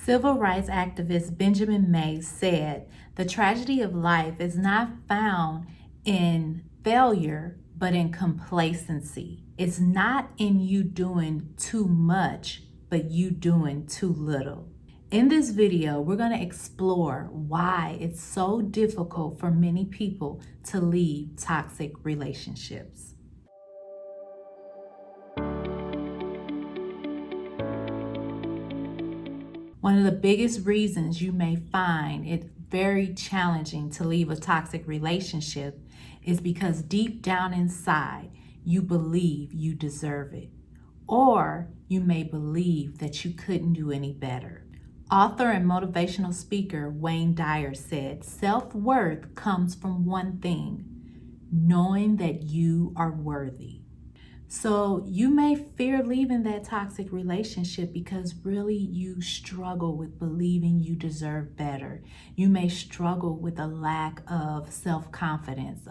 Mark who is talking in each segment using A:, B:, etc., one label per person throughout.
A: Civil rights activist Benjamin Mays said, "The tragedy of life is not found in failure, but in complacency. It's not in you doing too much, but you doing too little." In this video, we're going to explore why it's so difficult for many people to leave toxic relationships. One of the biggest reasons you may find it very challenging to leave a toxic relationship is because deep down inside, you believe you deserve it. Or you may believe that you couldn't do any better. Author and motivational speaker Wayne Dyer said, "Self-worth comes from one thing, knowing that you are worthy." So you may fear leaving that toxic relationship because really you struggle with believing you deserve better. You may struggle with a lack of self-confidence,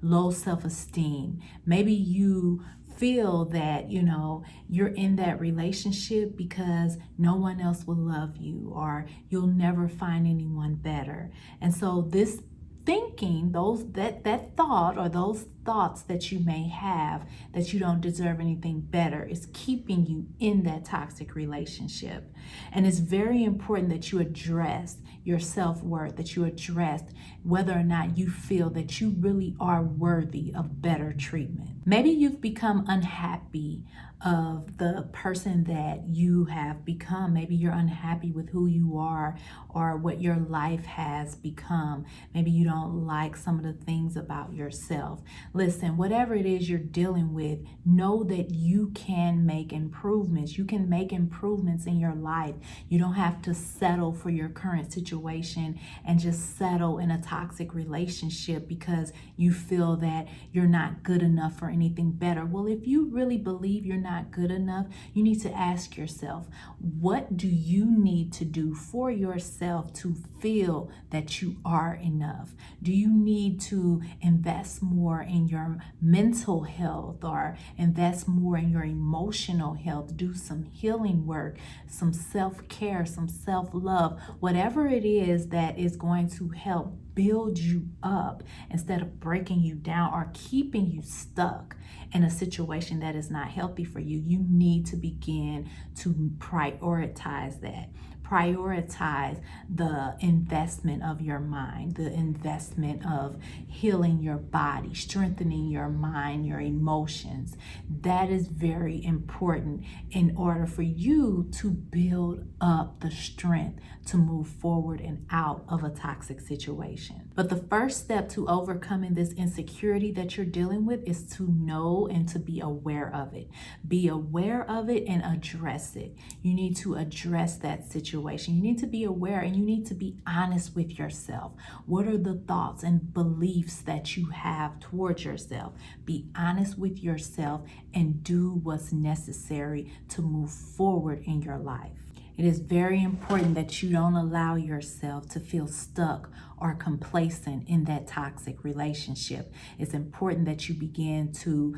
A: low self-esteem. Maybe you feel that, you're in that relationship because no one else will love you or you'll never find anyone better. And so this thinking, that thought or those thoughts that you may have that you don't deserve anything better is keeping you in that toxic relationship. And it's very important that you address your self-worth, that you address whether or not you feel that you really are worthy of better treatment. Maybe you've become unhappy of the person that you have become. Maybe you're unhappy with who you are or what your life has become. Maybe you don't like some of the things about yourself. Listen, whatever it is you're dealing with, know that you can make improvements. You can make improvements in your life. You don't have to settle for your current situation and just settle in a toxic relationship because you feel that you're not good enough for anything better. Well, if you really believe you're not good enough, you need to ask yourself, what do you need to do for yourself to feel that you are enough? Do you need to invest more in your mental health or invest more in your emotional health? Do some healing work, some self-care, some self-love, whatever it is that is going to help build you up instead of breaking you down or keeping you stuck in a situation that is not healthy for you. You need to begin to prioritize that. Prioritize the investment of your mind, the investment of healing your body, strengthening your mind, your emotions. That is very important in order for you to build up the strength to move forward and out of a toxic situation. But the first step to overcoming this insecurity that you're dealing with is to know and to be aware of it. Be aware of it and address it. You need to address that situation. You need to be aware and you need to be honest with yourself. What are the thoughts and beliefs that you have towards yourself? Be honest with yourself and do what's necessary to move forward in your life. It is very important that you don't allow yourself to feel stuck or complacent in that toxic relationship. It's important that you begin to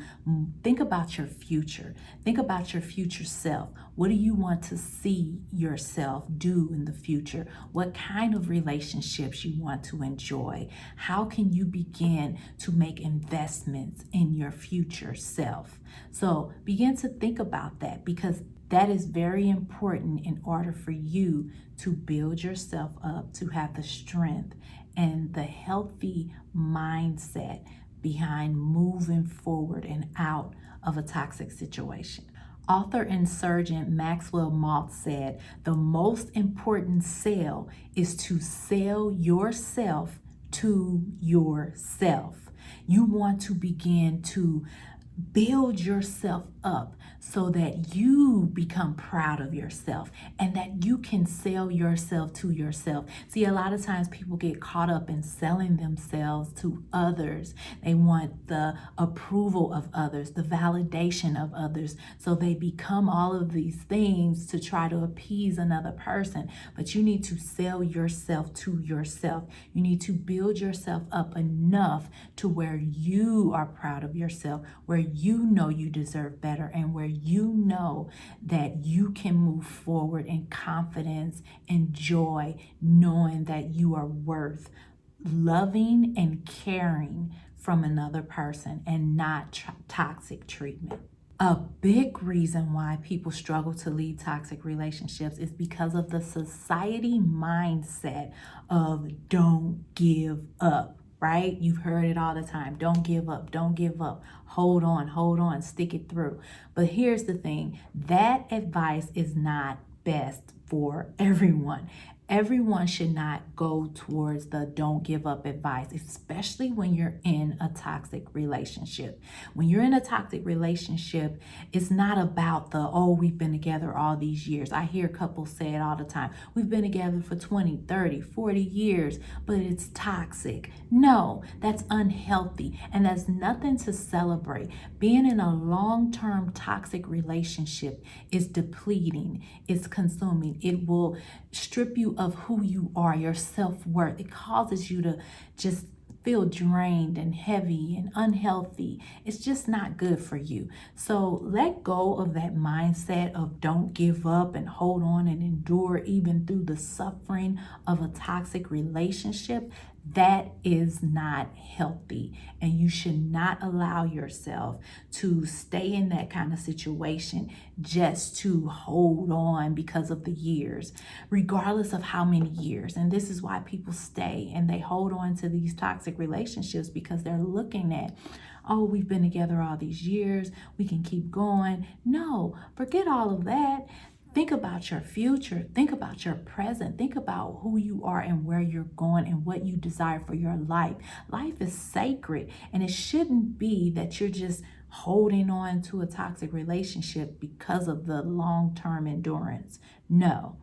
A: think about your future. Think about your future self. What do you want to see yourself do in the future? What kind of relationships you want to enjoy? How can you begin to make investments in your future self? So begin to think about that because that is very important in order for you to build yourself up, to have the strength and the healthy mindset behind moving forward and out of a toxic situation. Author and surgeon Maxwell Maltz said, "The most important sale is to sell yourself to yourself." You want to begin to build yourself up so that you become proud of yourself and that you can sell yourself to yourself. See, a lot of times people get caught up in selling themselves to others. They want the approval of others, the validation of others. So they become all of these things to try to appease another person. But you need to sell yourself to yourself. You need to build yourself up enough to where you are proud of yourself, where you know you deserve better, and where you know that you can move forward in confidence and joy, knowing that you are worth loving and caring from another person and not toxic treatment. A big reason why people struggle to leave toxic relationships is because of the society mindset of don't give up, right? You've heard it all the time. Don't give up, don't give up. Hold on, stick it through. But here's the thing, that advice is not best for everyone. Everyone should not go towards the don't give up advice, especially when you're in a toxic relationship. When you're in a toxic relationship, it's not about the, oh, we've been together all these years. I hear couples say it all the time. We've been together for 20, 30, 40 years, but it's toxic. No, that's unhealthy, and that's nothing to celebrate. Being in a long-term toxic relationship is depleting, it's consuming. It will strip you of who you are, your self-worth. It causes you to just feel drained and heavy and unhealthy. It's just not good for you. So let go of that mindset of don't give up and hold on and endure even through the suffering of a toxic relationship. That is not healthy, and you should not allow yourself to stay in that kind of situation just to hold on because of the years, regardless of how many years. And this is why people stay and they hold on to these toxic relationships, because they're looking at, oh, we've been together all these years, we can keep going. No, forget all of that. Think about your future. Think about your present. Think about who you are and where you're going and what you desire for your life. Life is sacred, and it shouldn't be that you're just holding on to a toxic relationship because of the long-term endurance. No,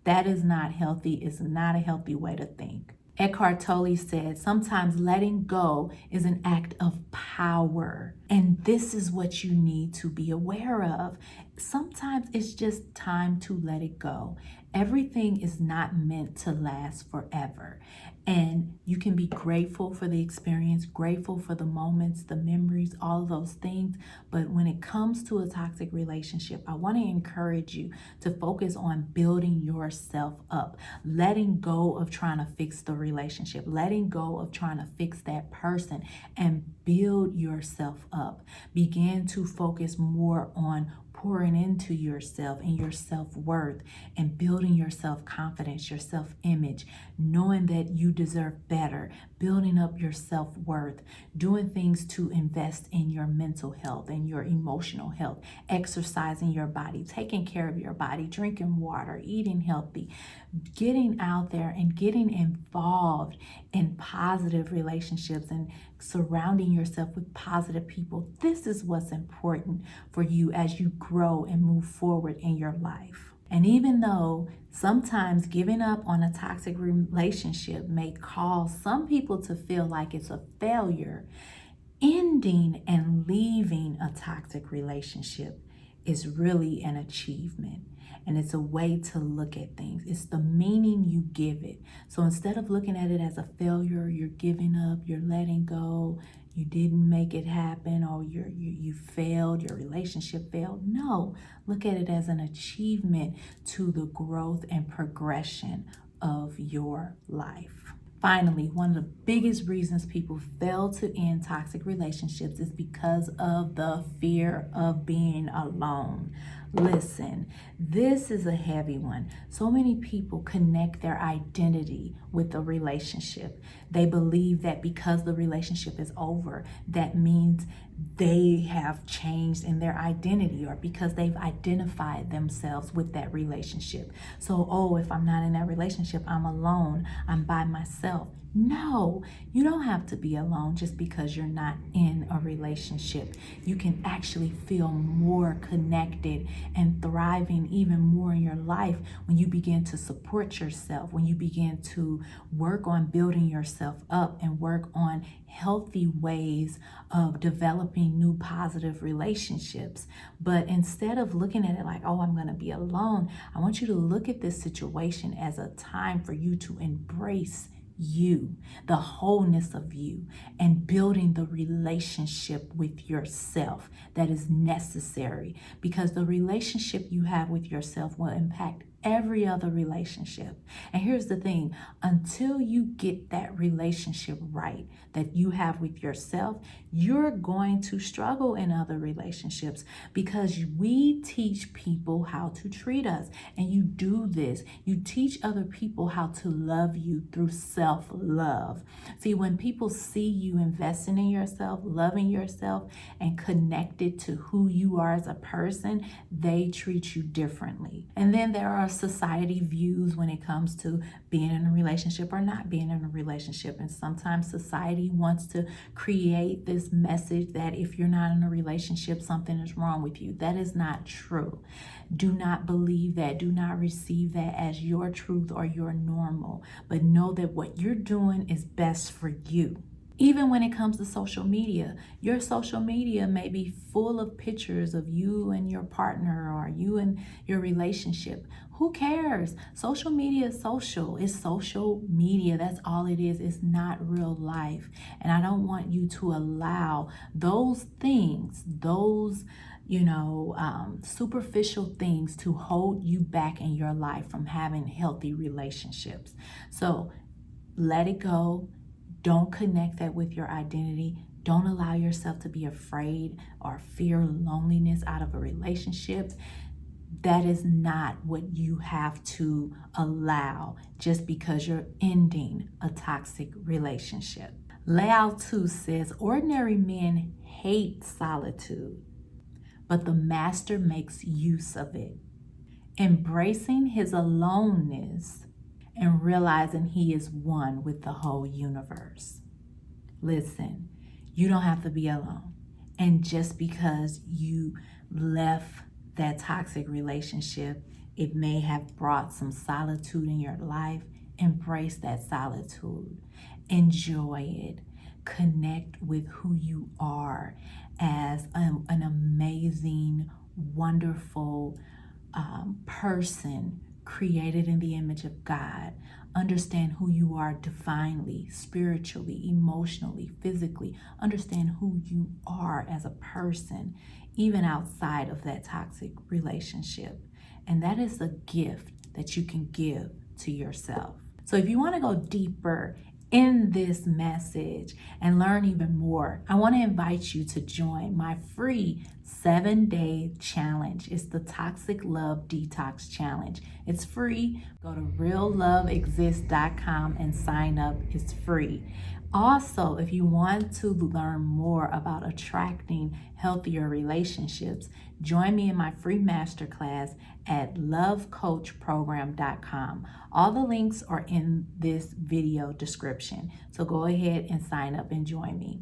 A: that is not healthy. It's not a healthy way to think. Eckhart Tolle said, sometimes letting go is an act of power. And this is what you need to be aware of. Sometimes it's just time to let it go. Everything is not meant to last forever. And you can be grateful for the experience, grateful for the moments, the memories, all of those things. But when it comes to a toxic relationship, I want to encourage you to focus on building yourself up, letting go of trying to fix the relationship, letting go of trying to fix that person, and build yourself up. Begin to focus more on pouring into yourself and your self-worth and building your self-confidence, your self-image, knowing that you deserve better, building up your self-worth, doing things to invest in your mental health and your emotional health, exercising your body, taking care of your body, drinking water, eating healthy, getting out there and getting involved in positive relationships and surrounding yourself with positive people. This is what's important for you as you grow and move forward in your life. And even though sometimes giving up on a toxic relationship may cause some people to feel like it's a failure, ending and leaving a toxic relationship is really an achievement. And it's a way to look at things. It's the meaning you give it. So instead of looking at it as a failure, you're giving up, you're letting go, you didn't make it happen, or you failed, your relationship failed. No, look at it as an achievement to the growth and progression of your life. Finally, one of the biggest reasons people fail to end toxic relationships is because of the fear of being alone. Listen, this is a heavy one. So many people connect their identity with a relationship. They believe that because the relationship is over, that means they have changed in their identity, or because they've identified themselves with that relationship. So, oh, if I'm not in that relationship, I'm alone, I'm by myself. No, you don't have to be alone just because you're not in a relationship. You can actually feel more connected and thriving even more in your life when you begin to support yourself, when you begin to work on building yourself up and work on healthy ways of developing new positive relationships. But instead of looking at it like, oh, I'm going to be alone, I want you to look at this situation as a time for you to embrace you, the wholeness of you, and building the relationship with yourself that is necessary, because the relationship you have with yourself will impact every other relationship. And here's the thing, until you get that relationship right that you have with yourself, you're going to struggle in other relationships, because we teach people how to treat us. And you do this, you teach other people how to love you through self-love. See, when people see you investing in yourself, loving yourself, and connected to who you are as a person, they treat you differently. And then there are society views when it comes to being in a relationship or not being in a relationship. And sometimes society wants to create this message that if you're not in a relationship, something is wrong with you. That is not true. Do not believe that. Do not receive that as your truth or your normal. But know that what you're doing is best for you. Even when it comes to social media, your social media may be full of pictures of you and your partner or you and your relationship. Who cares? Social media is social. It's social media. That's all it is. It's not real life. And I don't want you to allow those things, those superficial things to hold you back in your life from having healthy relationships. So let it go. Don't connect that with your identity. Don't allow yourself to be afraid or fear loneliness out of a relationship. That is not what you have to allow just because you're ending a toxic relationship. Lao Tzu says, ordinary men hate solitude, but the master makes use of it, embracing his aloneness and realizing he is one with the whole universe. Listen, you don't have to be alone. And just because you left that toxic relationship, it may have brought some solitude in your life. Embrace that solitude. Enjoy it. Connect with who you are as an amazing, wonderful person created in the image of God. Understand who you are divinely, spiritually, emotionally, physically. Understand who you are as a person, even outside of that toxic relationship. And that is a gift that you can give to yourself. So if you want to go deeper in this message and learn even more, I want to invite you to join my free 7-day challenge. It's the Toxic Love Detox Challenge. It's free. Go to realloveexists.com and sign up. It's free. Also, if you want to learn more about attracting healthier relationships, join me in my free masterclass at lovecoachprogram.com. All the links are in this video description. So go ahead and sign up and join me.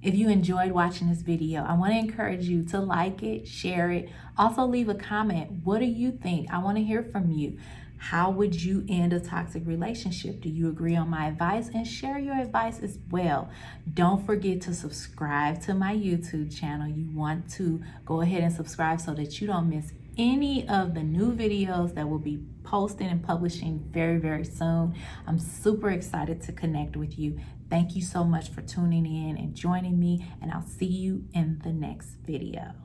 A: If you enjoyed watching this video, I want to encourage you to like it, share it. Also leave a comment. What do you think? I want to hear from you. How would you end a toxic relationship? Do you agree on my advice? And share your advice as well. Don't forget to subscribe to my YouTube channel. You want to go ahead and subscribe so that you don't miss any of the new videos that will be posting and publishing very, very soon. I'm super excited to connect with you. Thank you so much for tuning in and joining me, and I'll see you in the next video.